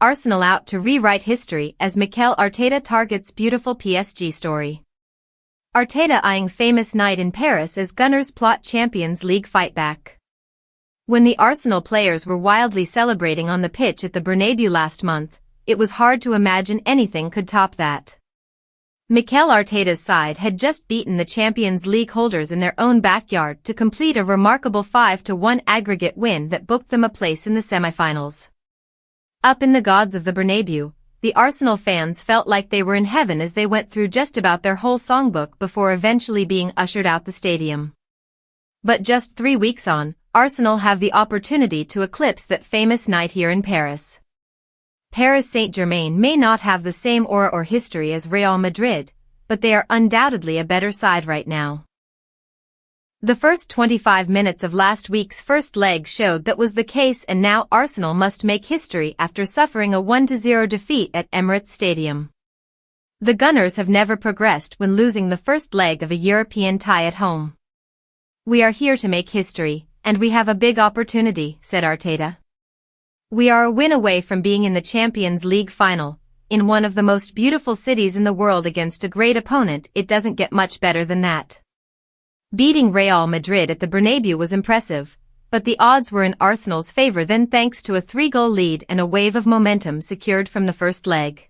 Arsenal out to rewrite history as Mikel Arteta targets beautiful PSG story. Arteta eyeing famous night in Paris as Gunners plot Champions League fightback. When the Arsenal players were wildly celebrating on the pitch at the Bernabeu last month, it was hard to imagine anything could top that. Mikel Arteta's side had just beaten the Champions League holders in their own backyard to complete a remarkable 5-1 aggregate win that booked them a place in the semi-finals. Up in the gods of the Bernabeu, the Arsenal fans felt like they were in heaven as they went through just about their whole songbook before eventually being ushered out the stadium. But just 3 weeks on, Arsenal have the opportunity to eclipse that famous night here in Paris. Paris Saint-Germain may not have the same aura or history as Real Madrid, but they are undoubtedly a better side right now. The first 25 minutes of last week's first leg showed that was the case, and now Arsenal must make history after suffering a 1-0 defeat at Emirates Stadium. The Gunners have never progressed when losing the first leg of a European tie at home. "We are here to make history, and we have a big opportunity," said Arteta. "We are a win away from being in the Champions League final, in one of the most beautiful cities in the world against a great opponent. It doesn't get much better than that." Beating Real Madrid at the Bernabeu was impressive, but the odds were in Arsenal's favor then thanks to a 3-goal lead and a wave of momentum secured from the first leg.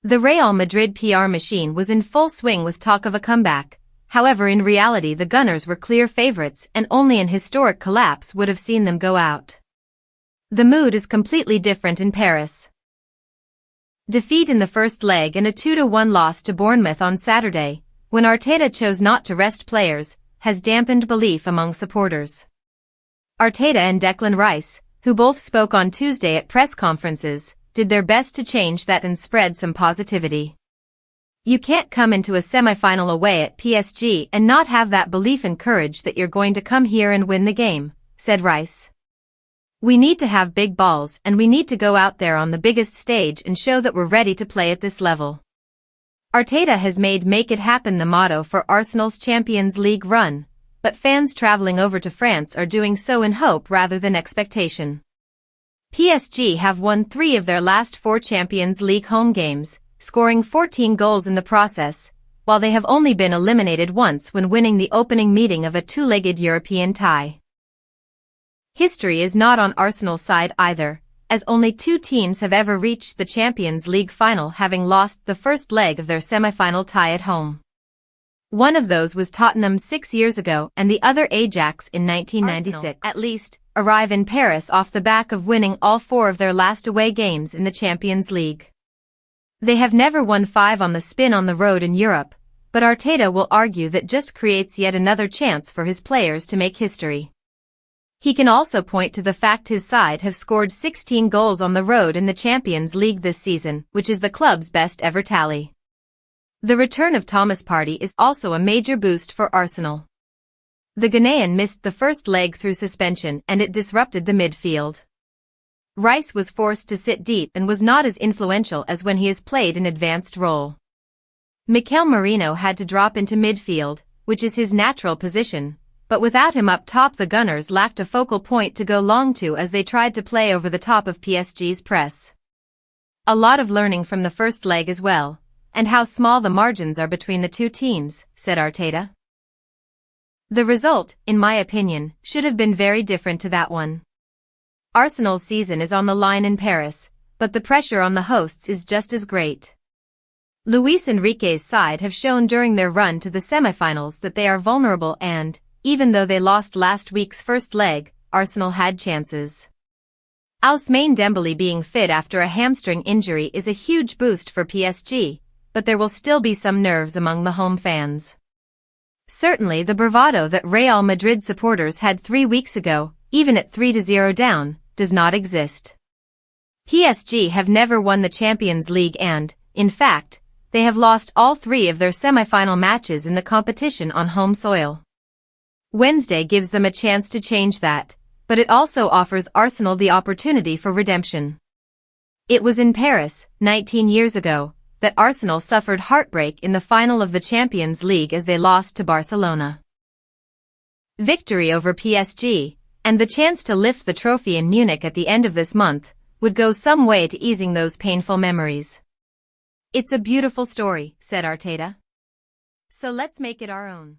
The Real Madrid PR machine was in full swing with talk of a comeback. However, in reality the Gunners were clear favourites and only an historic collapse would have seen them go out. The mood is completely different in Paris. Defeat in the first leg and a 2-1 loss to Bournemouth on Saturday, when Arteta chose not to rest players, has dampened belief among supporters. Arteta and Declan Rice, who both spoke on Tuesday at press conferences, did their best to change that and spread some positivity. "You can't come into a semi-final away at PSG and not have that belief and courage that you're going to come here and win the game," said Rice. "We need to have big balls and we need to go out there on the biggest stage and show that we're ready to play at this level." Arteta has made "make it happen" the motto for Arsenal's Champions League run, but fans travelling over to France are doing so in hope rather than expectation. PSG have won 3 of their last 4 Champions League home games, scoring 14 goals in the process, while they have only been eliminated once when winning the opening meeting of a 2-legged European tie. History is not on Arsenal's side either, as only 2 teams have ever reached the Champions League final, having lost the first leg of their semi-final tie at home. One of those was Tottenham 6 years ago and the other Ajax in 1996. Arsenal, at least, arrive in Paris off the back of winning all 4 of their last away games in the Champions League. They have never won 5 on the spin on the road in Europe, but Arteta will argue that just creates yet another chance for his players to make history. He can also point to the fact his side have scored 16 goals on the road in the Champions League this season, which is the club's best ever tally. The return of Thomas Partey is also a major boost for Arsenal. The Ghanaian missed the first leg through suspension and it disrupted the midfield. Rice was forced to sit deep and was not as influential as when he has played an advanced role. Mikel Merino had to drop into midfield, which is his natural position, but without him up top the Gunners lacked a focal point to go long to as they tried to play over the top of PSG's press. "A lot of learning from the first leg as well, and how small the margins are between the 2 teams," said Arteta. "The result, in my opinion, should have been very different to that one. Arsenal's season is on the line in Paris, but the pressure on the hosts is just as great. Luis Enrique's side have shown during their run to the semi-finals that they are vulnerable and, even though they lost last week's first leg, Arsenal had chances. Ousmane Dembele being fit after a hamstring injury is a huge boost for PSG, but there will still be some nerves among the home fans. Certainly the bravado that Real Madrid supporters had 3 weeks ago, even at 3-0 down, does not exist. PSG have never won the Champions League and, in fact, they have lost all 3 of their semi-final matches in the competition on home soil. Wednesday gives them a chance to change that, but it also offers Arsenal the opportunity for redemption. It was in Paris, 19 years ago, that Arsenal suffered heartbreak in the final of the Champions League as they lost to Barcelona. Victory over PSG, and the chance to lift the trophy in Munich at the end of this month, would go some way to easing those painful memories. It's a beautiful story, said Arteta. So let's make it our own.